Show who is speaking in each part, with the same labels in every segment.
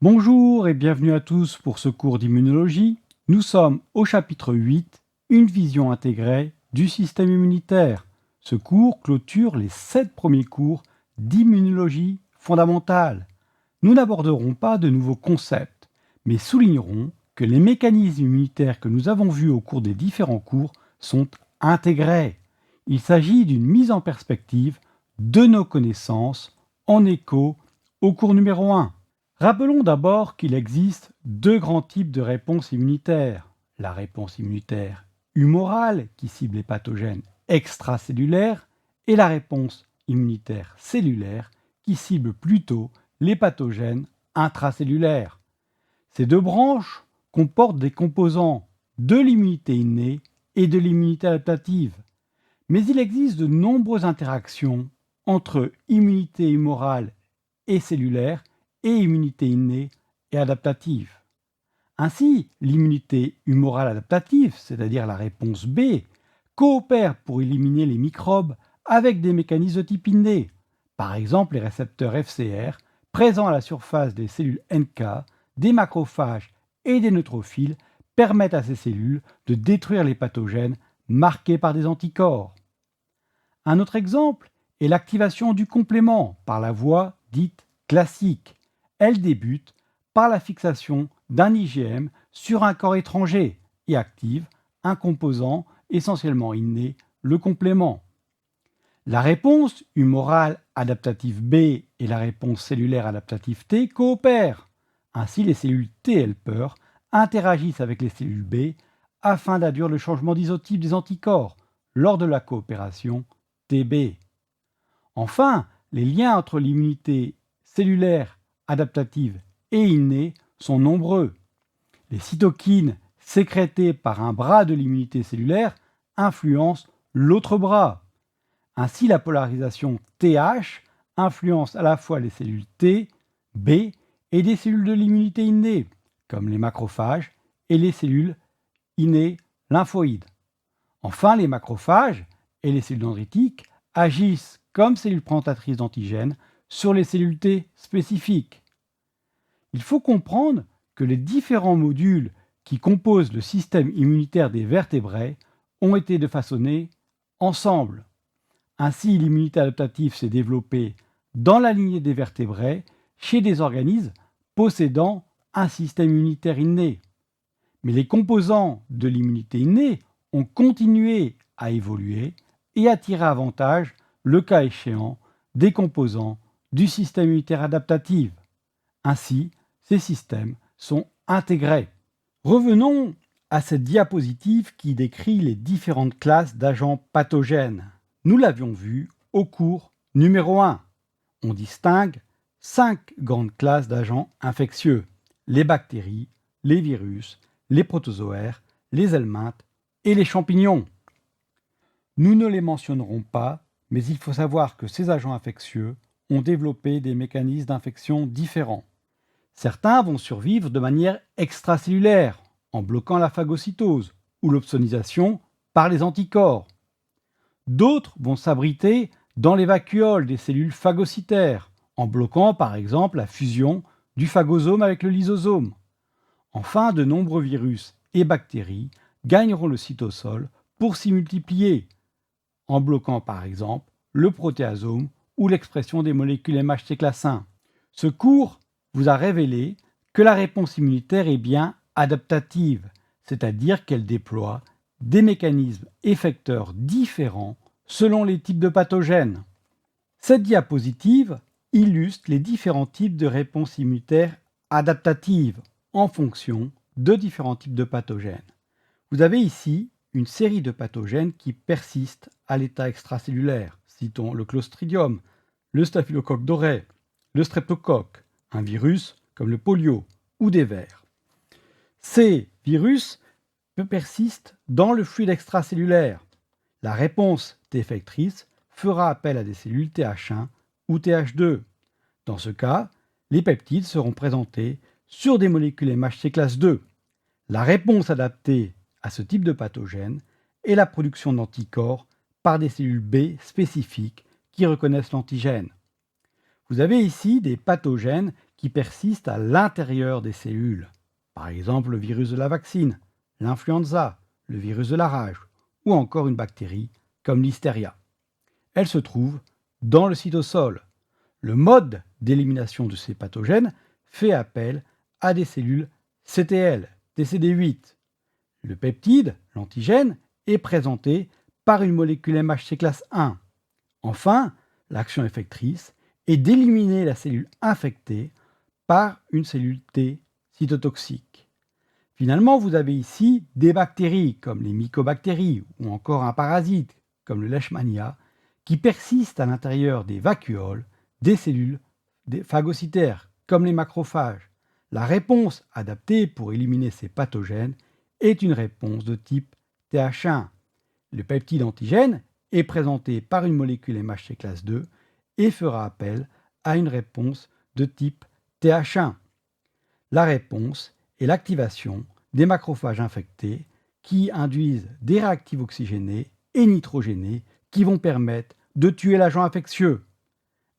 Speaker 1: Bonjour et bienvenue à tous pour ce cours d'immunologie. Nous sommes au chapitre 8, une vision intégrée du système immunitaire. Ce cours clôture les 7 premiers cours d'immunologie fondamentale. Nous n'aborderons pas de nouveaux concepts, mais soulignerons que les mécanismes immunitaires que nous avons vus au cours des différents cours sont intégrés. Il s'agit d'une mise en perspective de nos connaissances en écho au cours numéro 1. Rappelons d'abord qu'il existe deux grands types de réponses immunitaires. La réponse immunitaire humorale, qui cible les pathogènes extracellulaires, et la réponse immunitaire cellulaire, qui cible plutôt les pathogènes intracellulaires. Ces deux branches comportent des composants de l'immunité innée et de l'immunité adaptative. Mais il existe de nombreuses interactions entre immunité humorale et cellulaire et immunité innée et adaptative. Ainsi, l'immunité humorale adaptative, c'est-à-dire la réponse B, coopère pour éliminer les microbes avec des mécanismes de type inné, par exemple les récepteurs FCR présents à la surface des cellules NK, des macrophages et des neutrophiles permettent à ces cellules de détruire les pathogènes marqués par des anticorps. Un autre exemple est l'activation du complément par la voie dite classique. Elle débute par la fixation d'un IgM sur un corps étranger et active un composant essentiellement inné, le complément. La réponse humorale adaptative B et la réponse cellulaire adaptative T coopèrent. Ainsi, les cellules T helper interagissent avec les cellules B afin d'induire le changement d'isotype des anticorps lors de la coopération TB. Enfin, les liens entre l'immunité cellulaire adaptative et innée sont nombreux. Les cytokines sécrétées par un bras de l'immunité cellulaire influencent l'autre bras. Ainsi, la polarisation TH influence à la fois les cellules T, B et des cellules de l'immunité innée, comme les macrophages et les cellules innées lymphoïdes. Enfin, les macrophages et les cellules dendritiques agissent comme cellules présentatrices d'antigènes sur les cellules T spécifiques. Il faut comprendre que les différents modules qui composent le système immunitaire des vertébrés ont été façonnés ensemble. Ainsi, l'immunité adaptative s'est développée dans la lignée des vertébrés chez des organismes possédant un système immunitaire inné. Mais les composants de l'immunité innée ont continué à évoluer et à tirer avantage, le cas échéant, des composants du système immunitaire adaptatif. Ainsi, ces systèmes sont intégrés. Revenons à cette diapositive qui décrit les différentes classes d'agents pathogènes. Nous l'avions vu au cours numéro 1. On distingue 5 grandes classes d'agents infectieux: les bactéries, les virus, les protozoaires, les helminthes et les champignons. Nous ne les mentionnerons pas, mais il faut savoir que ces agents infectieux ont développé des mécanismes d'infection différents. Certains vont survivre de manière extracellulaire, en bloquant la phagocytose ou l'opsonisation par les anticorps. D'autres vont s'abriter dans les vacuoles des cellules phagocytaires, en bloquant par exemple la fusion du phagosome avec le lysosome. Enfin, de nombreux virus et bactéries gagneront le cytosol pour s'y multiplier, en bloquant par exemple le protéasome ou l'expression des molécules MHC classe 1. Ce cours vous a révélé que la réponse immunitaire est bien adaptative, c'est-à-dire qu'elle déploie des mécanismes effecteurs différents selon les types de pathogènes. Cette diapositive illustre les différents types de réponses immunitaires adaptatives en fonction de différents types de pathogènes. Vous avez ici une série de pathogènes qui persistent à l'état extracellulaire. Citons le Clostridium, le Staphylocoque doré, le Streptocoque, un virus comme le polio ou des vers. Ces virus persistent dans le fluide extracellulaire. La réponse T effectrice fera appel à des cellules Th1 ou Th2. Dans ce cas, les peptides seront présentés sur des molécules MHC classe 2. La réponse adaptée à ce type de pathogène est la production d'anticorps par des cellules B spécifiques qui reconnaissent l'antigène. Vous avez ici des pathogènes qui persistent à l'intérieur des cellules. Par exemple, le virus de la vaccine, l'influenza, le virus de la rage ou encore une bactérie comme Listeria. Elles se trouvent dans le cytosol. Le mode d'élimination de ces pathogènes fait appel à des cellules CTL, TCD8. Le peptide, l'antigène, est présenté par une molécule MHC classe 1. Enfin, l'action effectrice est d'éliminer la cellule infectée par une cellule T cytotoxique. Finalement, vous avez ici des bactéries comme les mycobactéries ou encore un parasite comme le leishmania qui persistent à l'intérieur des vacuoles des cellules phagocytaires comme les macrophages. La réponse adaptée pour éliminer ces pathogènes est une réponse de type Th1. Le peptide antigène est présenté par une molécule MHC classe 2 et fera appel à une réponse de type Th1. La réponse est l'activation des macrophages infectés qui induisent des réactifs oxygénés et nitrogénés qui vont permettre de tuer l'agent infectieux.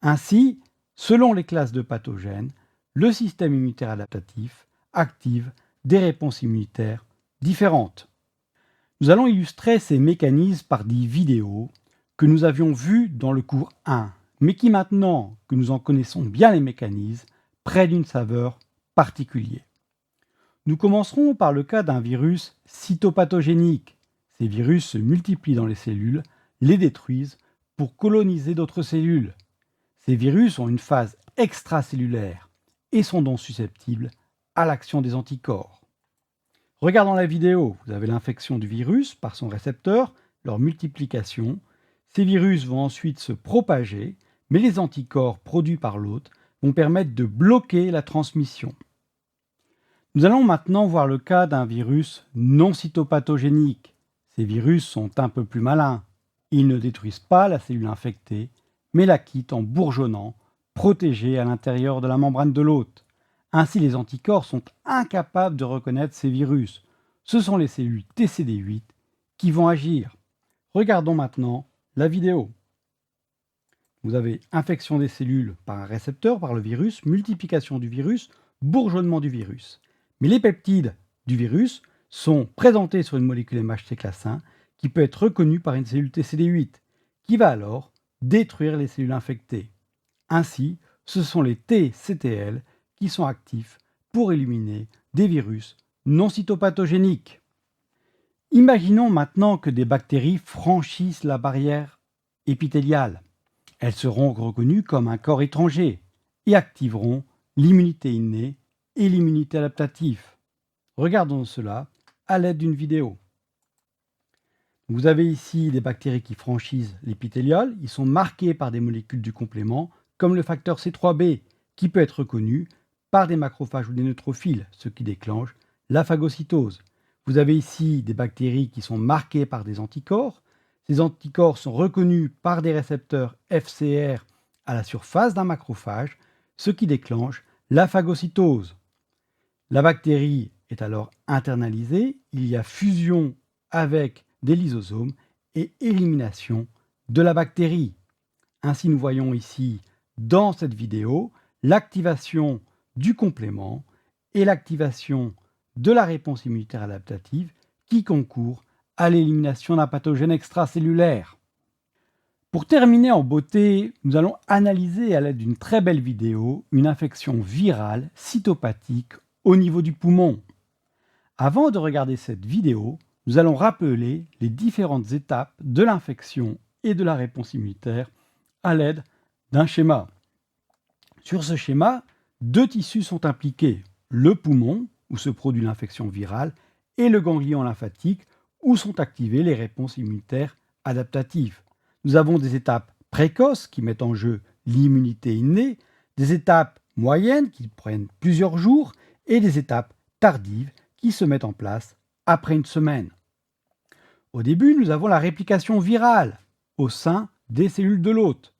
Speaker 1: Ainsi, selon les classes de pathogènes, le système immunitaire adaptatif active des réponses immunitaires différentes. Nous allons illustrer ces mécanismes par des vidéos que nous avions vues dans le cours 1, mais qui maintenant que nous en connaissons bien les mécanismes, prennent une saveur particulière. Nous commencerons par le cas d'un virus cytopathogénique. Ces virus se multiplient dans les cellules, les détruisent pour coloniser d'autres cellules. Ces virus ont une phase extracellulaire et sont donc susceptibles à l'action des anticorps. Regardons la vidéo, vous avez l'infection du virus par son récepteur, leur multiplication. Ces virus vont ensuite se propager, mais les anticorps produits par l'hôte vont permettre de bloquer la transmission. Nous allons maintenant voir le cas d'un virus non cytopathogénique. Ces virus sont un peu plus malins. Ils ne détruisent pas la cellule infectée, mais la quittent en bourgeonnant, protégés à l'intérieur de la membrane de l'hôte. Ainsi, les anticorps sont incapables de reconnaître ces virus. Ce sont les cellules TCD8 qui vont agir. Regardons maintenant la vidéo. Vous avez infection des cellules par un récepteur, par le virus, multiplication du virus, bourgeonnement du virus. Mais les peptides du virus sont présentés sur une molécule MHC classe 1 qui peut être reconnue par une cellule TCD8, qui va alors détruire les cellules infectées. Ainsi, ce sont les TCTL qui sont actifs pour éliminer des virus non cytopathogéniques. Imaginons maintenant que des bactéries franchissent la barrière épithéliale. Elles seront reconnues comme un corps étranger et activeront l'immunité innée et l'immunité adaptative. Regardons cela à l'aide d'une vidéo. Vous avez ici des bactéries qui franchissent l'épithélial. Ils sont marqués par des molécules du complément, comme le facteur C3b, qui peut être reconnu par des macrophages ou des neutrophiles, ce qui déclenche la phagocytose. Vous avez ici des bactéries qui sont marquées par des anticorps. Ces anticorps sont reconnus par des récepteurs FcR à la surface d'un macrophage, ce qui déclenche la phagocytose. La bactérie est alors internalisée, il y a fusion avec des lysosomes et élimination de la bactérie. Ainsi, nous voyons ici dans cette vidéo l'activation du complément et l'activation de la réponse immunitaire adaptative qui concourt à l'élimination d'un pathogène extracellulaire. Pour terminer en beauté, nous allons analyser à l'aide d'une très belle vidéo une infection virale cytopathique au niveau du poumon. Avant de regarder cette vidéo, nous allons rappeler les différentes étapes de l'infection et de la réponse immunitaire à l'aide d'un schéma. Sur ce schéma, deux tissus sont impliqués, le poumon, où se produit l'infection virale, et le ganglion lymphatique, où sont activées les réponses immunitaires adaptatives. Nous avons des étapes précoces qui mettent en jeu l'immunité innée, des étapes moyennes qui prennent plusieurs jours et des étapes tardives qui se mettent en place après une semaine. Au début, nous avons la réplication virale au sein des cellules de l'hôte.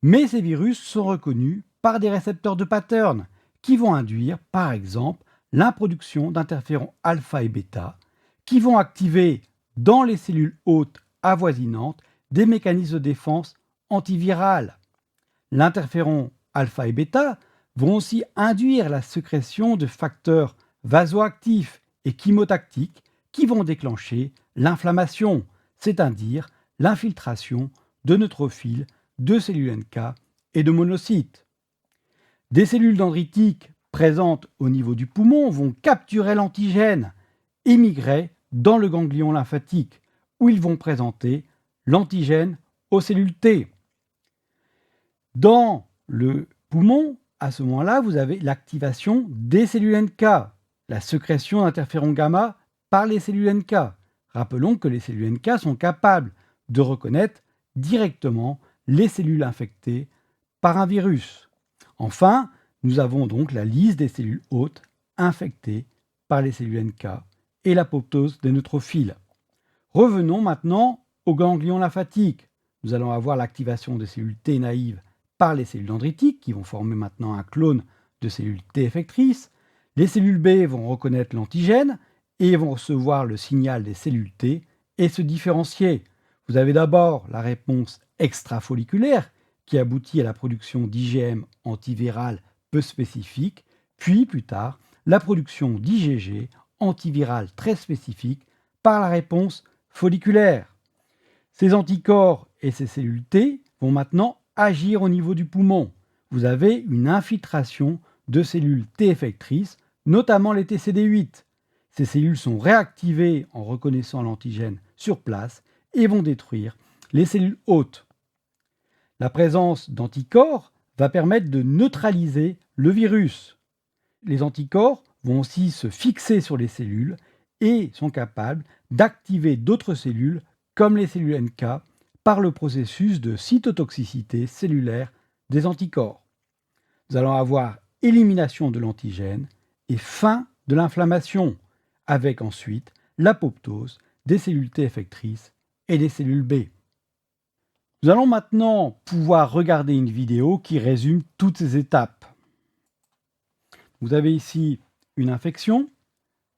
Speaker 1: Mais ces virus sont reconnus par des récepteurs de pattern qui vont induire, par exemple, l'introduction d'interférons alpha et bêta qui vont activer dans les cellules hôtes avoisinantes des mécanismes de défense antivirales. L'interféron alpha et bêta vont aussi induire la sécrétion de facteurs vasoactifs et chymotactiques qui vont déclencher l'inflammation, c'est-à-dire l'infiltration de neutrophils, de cellules NK et de monocytes. Des cellules dendritiques présentes au niveau du poumon vont capturer l'antigène et migrer dans le ganglion lymphatique, où ils vont présenter l'antigène aux cellules T. Dans le poumon, à ce moment-là, vous avez l'activation des cellules NK, la sécrétion d'interféron gamma par les cellules NK. Rappelons que les cellules NK sont capables de reconnaître directement les cellules infectées par un virus. Enfin, nous avons donc la liste des cellules hôtes infectées par les cellules NK et l'apoptose des neutrophiles. Revenons maintenant au ganglion lymphatique. Nous allons avoir l'activation des cellules T naïves par les cellules dendritiques qui vont former maintenant un clone de cellules T effectrices. Les cellules B vont reconnaître l'antigène et vont recevoir le signal des cellules T et se différencier. Vous avez d'abord la réponse extrafolliculaire qui aboutit à la production d'IgM antivirales peu spécifiques, puis plus tard la production d'IgG antivirales très spécifiques par la réponse folliculaire. Ces anticorps et ces cellules T vont maintenant agir au niveau du poumon. Vous avez une infiltration de cellules T effectrices, notamment les TCD8. Ces cellules sont réactivées en reconnaissant l'antigène sur place et vont détruire les cellules hôtes. La présence d'anticorps va permettre de neutraliser le virus. Les anticorps vont aussi se fixer sur les cellules et sont capables d'activer d'autres cellules comme les cellules NK par le processus de cytotoxicité cellulaire des anticorps. Nous allons avoir élimination de l'antigène et fin de l'inflammation, avec ensuite l'apoptose des cellules T effectrices et des cellules B. Nous allons maintenant pouvoir regarder une vidéo qui résume toutes ces étapes. Vous avez ici une infection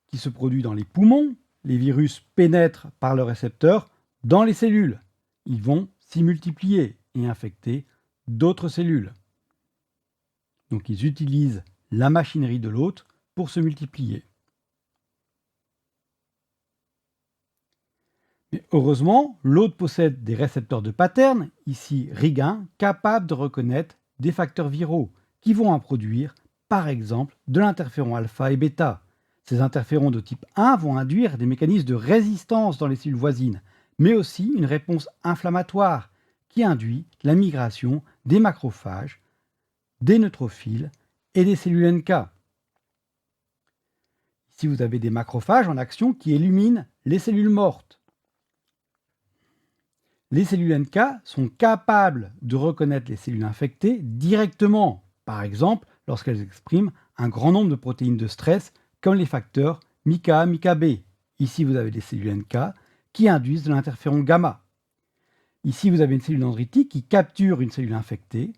Speaker 1: qui se produit dans les poumons. Les virus pénètrent par le récepteur dans les cellules. Ils vont s'y multiplier et infecter d'autres cellules. Donc ils utilisent la machinerie de l'hôte pour se multiplier. Mais heureusement, l'hôte possède des récepteurs de pattern, ici RIG1, capables de reconnaître des facteurs viraux qui vont en produire, par exemple, de l'interféron alpha et bêta. Ces interférons de type 1 vont induire des mécanismes de résistance dans les cellules voisines, mais aussi une réponse inflammatoire qui induit la migration des macrophages, des neutrophiles et des cellules NK. Ici, vous avez des macrophages en action qui éliminent les cellules mortes. Les cellules NK sont capables de reconnaître les cellules infectées directement, par exemple lorsqu'elles expriment un grand nombre de protéines de stress comme les facteurs MICA, MICA-B. Ici, vous avez des cellules NK qui induisent de l'interféron gamma. Ici, vous avez une cellule dendritique qui capture une cellule infectée,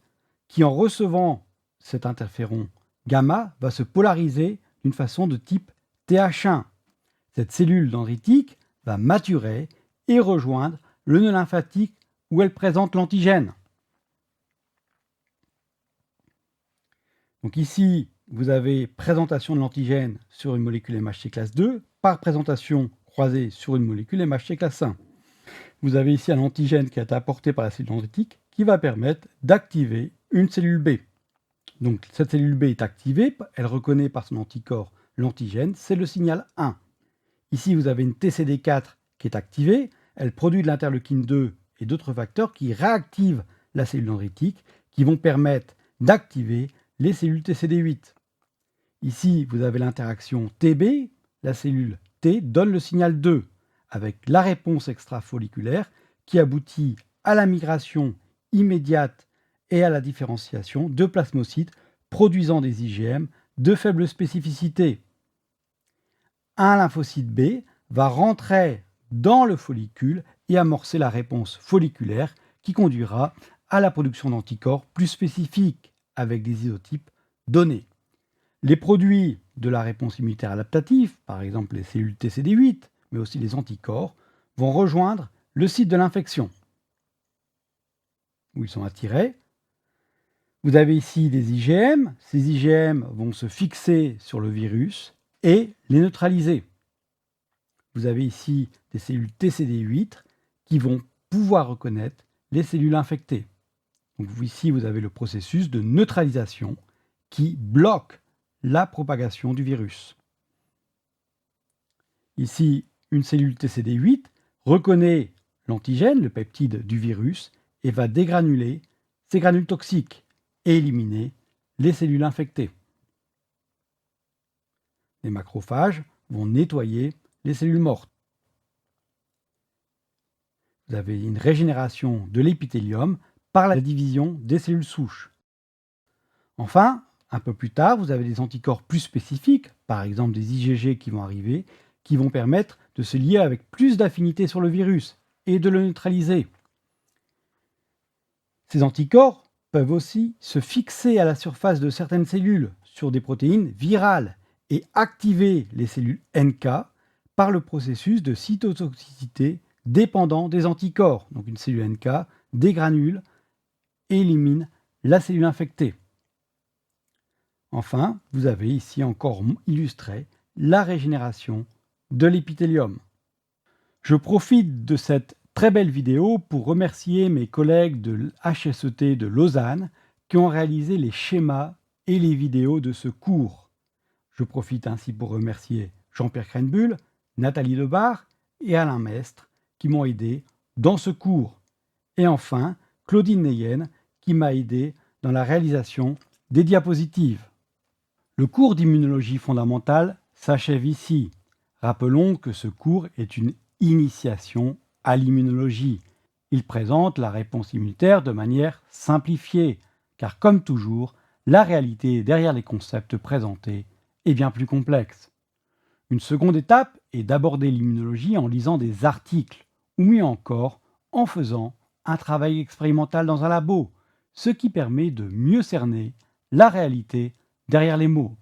Speaker 1: qui en recevant cet interféron gamma va se polariser d'une façon de type TH1. Cette cellule dendritique va maturer et rejoindre le nœud lymphatique où elle présente l'antigène. Donc ici, vous avez présentation de l'antigène sur une molécule MHC classe 2 par présentation croisée sur une molécule MHC classe 1. Vous avez ici un antigène qui a été apporté par la cellule dendritique qui va permettre d'activer une cellule B. Donc cette cellule B est activée, elle reconnaît par son anticorps l'antigène, c'est le signal 1. Ici, vous avez une TCD4 qui est activée, elle produit de l'interleukine 2 et d'autres facteurs qui réactivent la cellule dendritique, qui vont permettre d'activer les cellules TCD8. Ici, vous avez l'interaction TB, la cellule T donne le signal 2, avec la réponse extrafolliculaire qui aboutit à la migration immédiate et à la différenciation de plasmocytes produisant des IgM de faible spécificité. Un lymphocyte B va rentrer dans le follicule et amorcer la réponse folliculaire qui conduira à la production d'anticorps plus spécifiques avec des isotypes donnés. Les produits de la réponse immunitaire adaptative, par exemple les cellules TCD8, mais aussi les anticorps, vont rejoindre le site de l'infection, où ils sont attirés. Vous avez ici des IgM. Ces IgM vont se fixer sur le virus et les neutraliser. Vous avez ici des cellules TCD8 qui vont pouvoir reconnaître les cellules infectées. Donc ici, vous avez le processus de neutralisation qui bloque la propagation du virus. Ici, une cellule TCD8 reconnaît l'antigène, le peptide du virus, et va dégranuler ces granules toxiques et éliminer les cellules infectées. Les macrophages vont nettoyer les cellules mortes. Vous avez une régénération de l'épithélium par la division des cellules souches. Enfin, un peu plus tard, vous avez des anticorps plus spécifiques, par exemple des IgG qui vont arriver, qui vont permettre de se lier avec plus d'affinité sur le virus et de le neutraliser. Ces anticorps peuvent aussi se fixer à la surface de certaines cellules sur des protéines virales et activer les cellules NK par le processus de cytotoxicité dépendant des anticorps. Donc une cellule NK dégranule et élimine la cellule infectée. Enfin, vous avez ici encore illustré la régénération de l'épithélium. Je profite de cette très belle vidéo pour remercier mes collègues de l'HSET de Lausanne qui ont réalisé les schémas et les vidéos de ce cours. Je profite ainsi pour remercier Jean-Pierre Crenbull, Nathalie Lebar et Alain Mestre qui m'ont aidé dans ce cours. Et enfin, Claudine Neyen qui m'a aidé dans la réalisation des diapositives. Le cours d'immunologie fondamentale s'achève ici. Rappelons que ce cours est une initiation à l'immunologie. Il présente la réponse immunitaire de manière simplifiée, car comme toujours, la réalité derrière les concepts présentés est bien plus complexe. Une seconde étape est d'aborder l'immunologie en lisant des articles, ou mieux encore, en faisant un travail expérimental dans un labo, ce qui permet de mieux cerner la réalité derrière les mots.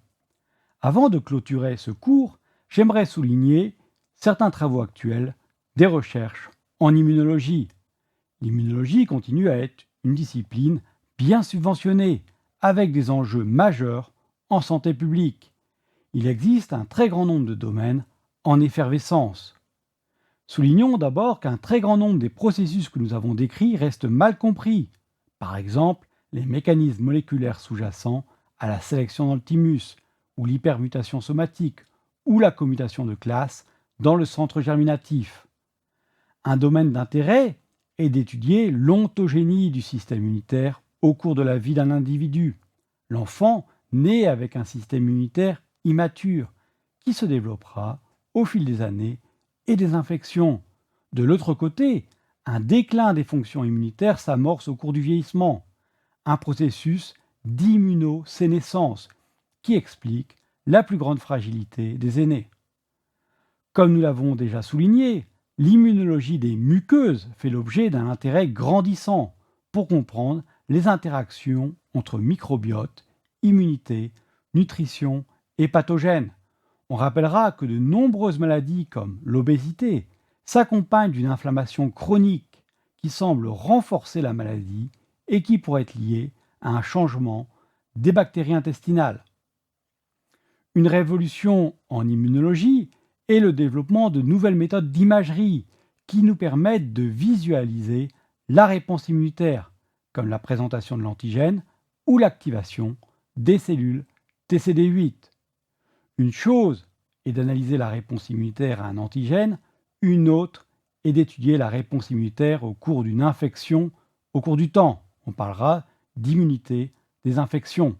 Speaker 1: Avant de clôturer ce cours, j'aimerais souligner certains travaux actuels des recherches en immunologie. L'immunologie continue à être une discipline bien subventionnée, avec des enjeux majeurs en santé publique. Il existe un très grand nombre de domaines en effervescence. Soulignons d'abord qu'un très grand nombre des processus que nous avons décrits restent mal compris. Par exemple, les mécanismes moléculaires sous-jacents à la sélection dans le thymus, ou l'hypermutation somatique, ou la commutation de classe dans le centre germinatif. Un domaine d'intérêt est d'étudier l'ontogénie du système immunitaire au cours de la vie d'un individu. L'enfant naît avec un système immunitaire immature qui se développera au fil des années et des infections. De l'autre côté, un déclin des fonctions immunitaires s'amorce au cours du vieillissement, un processus d'immunosénescence qui explique la plus grande fragilité des aînés. Comme nous l'avons déjà souligné, l'immunologie des muqueuses fait l'objet d'un intérêt grandissant pour comprendre les interactions entre microbiote, immunité, nutrition et pathogènes. On rappellera que de nombreuses maladies comme l'obésité s'accompagnent d'une inflammation chronique qui semble renforcer la maladie et qui pourrait être liée à un changement des bactéries intestinales. Une révolution en immunologie est le développement de nouvelles méthodes d'imagerie qui nous permettent de visualiser la réponse immunitaire, comme la présentation de l'antigène ou l'activation des cellules TCD8. Une chose est d'analyser la réponse immunitaire à un antigène, une autre est d'étudier la réponse immunitaire au cours d'une infection au cours du temps. On parlera d'immunité des infections.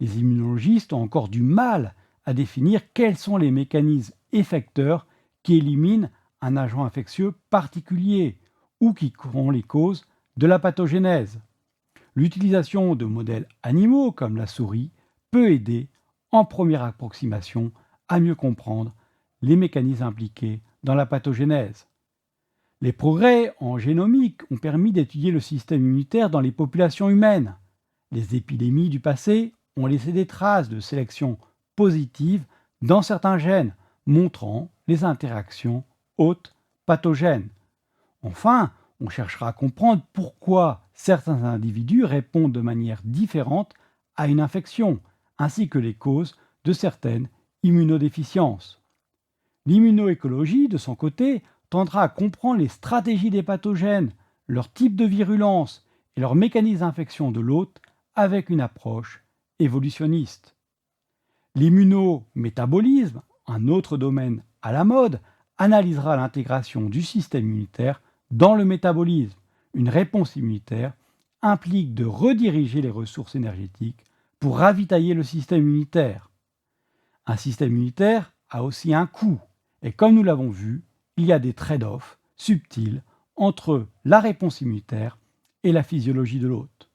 Speaker 1: Les immunologistes ont encore du mal à définir quels sont les mécanismes effecteurs qui éliminent un agent infectieux particulier ou qui sont les causes de la pathogénèse. L'utilisation de modèles animaux comme la souris peut aider en première approximation à mieux comprendre les mécanismes impliqués dans la pathogénèse. Les progrès en génomique ont permis d'étudier le système immunitaire dans les populations humaines. Les épidémies du passé ont laissé des traces de sélection positive dans certains gènes, montrant les interactions hôtes-pathogènes. Enfin, On cherchera à comprendre pourquoi certains individus répondent de manière différente à une infection, ainsi que les causes de certaines immunodéficiences. L'immunoécologie, de son côté, tendra à comprendre les stratégies des pathogènes, leur type de virulence et leur mécanisme d'infection de l'hôte avec une approche évolutionniste. L'immunométabolisme, un autre domaine à la mode, analysera l'intégration du système immunitaire dans le métabolisme. Une réponse immunitaire implique de rediriger les ressources énergétiques pour ravitailler le système immunitaire. Un système immunitaire a aussi un coût, et comme nous l'avons vu, il y a des trade-offs subtils entre la réponse immunitaire et la physiologie de l'hôte.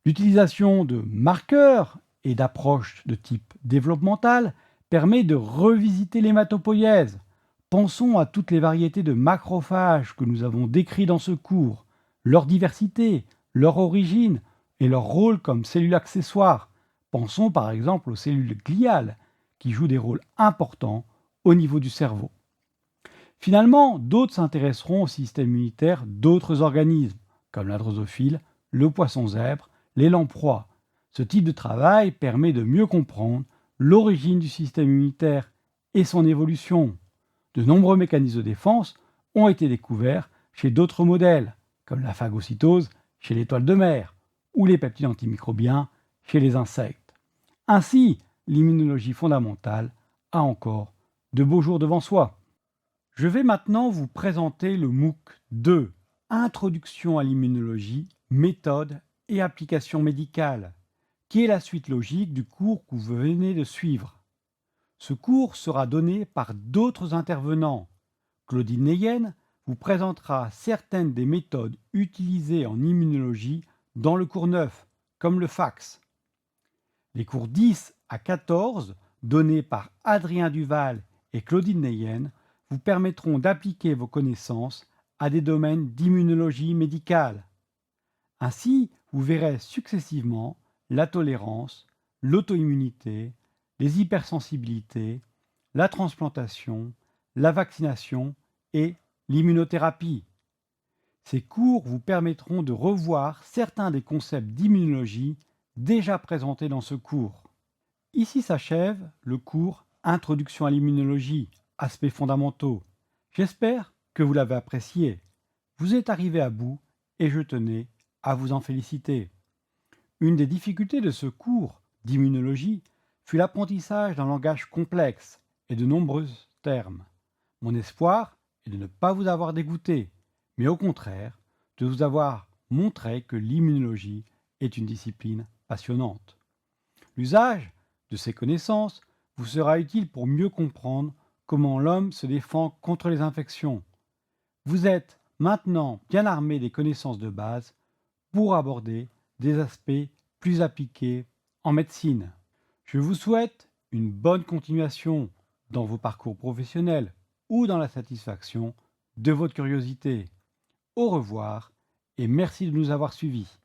Speaker 1: L'utilisation de marqueurs et d'approches de type développemental permet de revisiter l'hématopoïèse. Pensons à toutes les variétés de macrophages que nous avons décrits dans ce cours, leur diversité, leur origine et leur rôle comme cellules accessoires. Pensons par exemple aux cellules gliales, qui jouent des rôles importants au niveau du cerveau. Finalement, d'autres s'intéresseront au système immunitaire d'autres organismes, comme la drosophile, le poisson zèbre, les lamproies. Ce type de travail permet de mieux comprendre l'origine du système immunitaire et son évolution. De nombreux mécanismes de défense ont été découverts chez d'autres modèles, comme la phagocytose chez l'étoile de mer ou les peptides antimicrobiens chez les insectes. Ainsi, l'immunologie fondamentale a encore de beaux jours devant soi. Je vais maintenant vous présenter le MOOC 2, Introduction à l'immunologie, méthode et application médicale, qui est la suite logique du cours que vous venez de suivre. Ce cours sera donné par d'autres intervenants. Claudine Neyen vous présentera certaines des méthodes utilisées en immunologie dans le cours 9, comme le FACS. Les cours 10 à 14, donnés par Adrien Duval et Claudine Neyen, vous permettront d'appliquer vos connaissances à des domaines d'immunologie médicale. Ainsi, vous verrez successivement la tolérance, l'auto-immunité, les hypersensibilités, la transplantation, la vaccination et l'immunothérapie. Ces cours vous permettront de revoir certains des concepts d'immunologie déjà présentés dans ce cours. Ici s'achève le cours Introduction à l'immunologie, aspects fondamentaux. J'espère que vous l'avez apprécié. Vous êtes arrivé à bout et je tenais à vous en féliciter. Une des difficultés de ce cours d'immunologie fut l'apprentissage d'un langage complexe et de nombreux termes. Mon espoir est de ne pas vous avoir dégoûté, mais au contraire, de vous avoir montré que l'immunologie est une discipline passionnante. L'usage de ces connaissances vous sera utile pour mieux comprendre comment l'homme se défend contre les infections. Vous êtes maintenant bien armé des connaissances de base pour aborder des aspects plus appliqués en médecine. Je vous souhaite une bonne continuation dans vos parcours professionnels ou dans la satisfaction de votre curiosité. Au revoir et merci de nous avoir suivis.